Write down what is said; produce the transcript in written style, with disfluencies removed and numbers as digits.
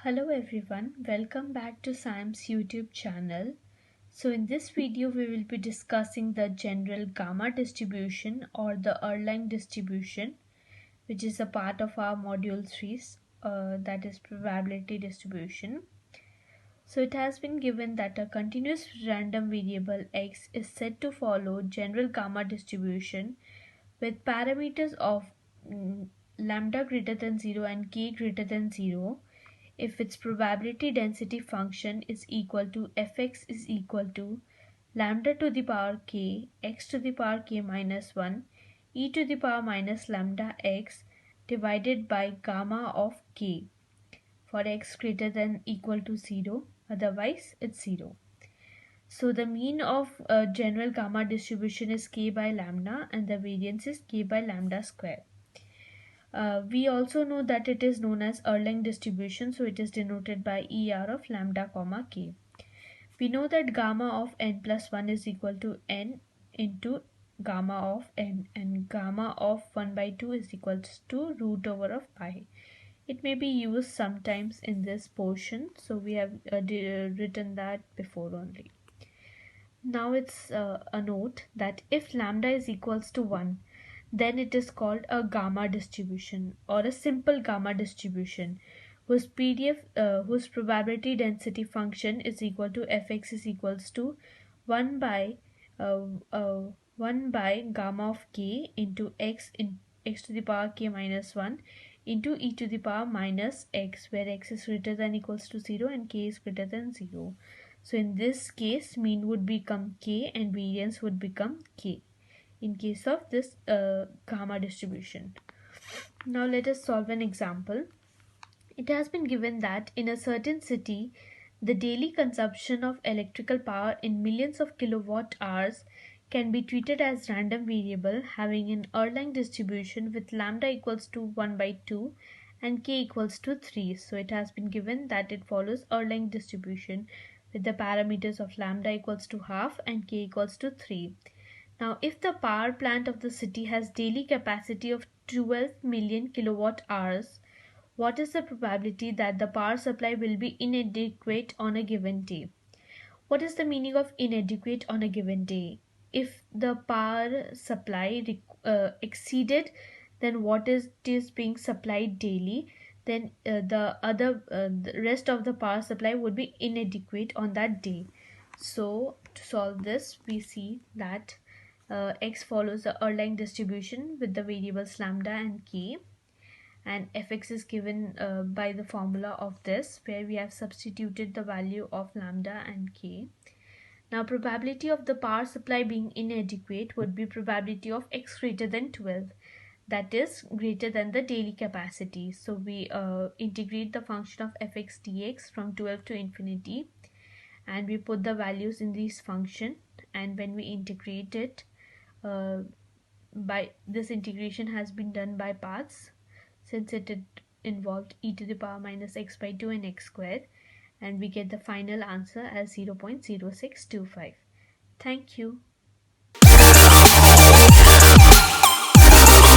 Hello everyone, welcome back to Sam's YouTube channel. So in this video we will be discussing the general gamma distribution or the Erlang distribution, which is a part of our module 3, that is probability distribution. So it has been given that a continuous random variable x is said to follow general gamma distribution with parameters of lambda greater than 0 and k greater than 0 if its probability density function is equal to fx is equal to lambda to the power k, x to the power k minus 1, e to the power minus lambda x divided by gamma of k for x greater than equal to 0, otherwise it's 0. So the mean of general gamma distribution is k by lambda and the variance is k by lambda square. We also know that it is known as Erlang distribution, so it is denoted by ER of lambda comma k. We know that gamma of n plus 1 is equal to n into gamma of n, and gamma of 1 by 2 is equal to root over of pi. It may be used sometimes in this portion, so we have written that before only. Now it's a note that if lambda is equals to 1, then it is called a gamma distribution or a simple gamma distribution whose whose probability density function is equal to fx is equals to 1 by uh, uh, 1 by gamma of k into x to the power k minus 1 into e to the power minus x, where x is greater than equals to 0 and k is greater than 0. So in this case, mean would become k and variance would become k in case of this gamma distribution. Now let us solve an example. It has been given that in a certain city, the daily consumption of electrical power in millions of kilowatt hours can be treated as random variable having an Erlang distribution with lambda equals to 1 by 2 and k equals to 3. So it has been given that it follows Erlang distribution with the parameters of lambda equals to half and k equals to 3. Now, if the power plant of the city has daily capacity of 12 million kilowatt hours, what is the probability that the power supply will be inadequate on a given day? What is the meaning of inadequate on a given day? If the power supply exceeded, then what is being supplied daily? Then the rest of the power supply would be inadequate on that day. So to solve this, we see that x follows the Erlang distribution with the variables lambda and k, and fx is given by the formula of this, where we have substituted the value of lambda and k. Now probability of the power supply being inadequate would be probability of x greater than 12, that is greater than the daily capacity. So we integrate the function of fx dx from 12 to infinity, and we put the values in this function, and when we integrate it, by this integration has been done by parts, since it involved e to the power minus x by 2 and x squared, and we get the final answer as 0.0625. Thank you.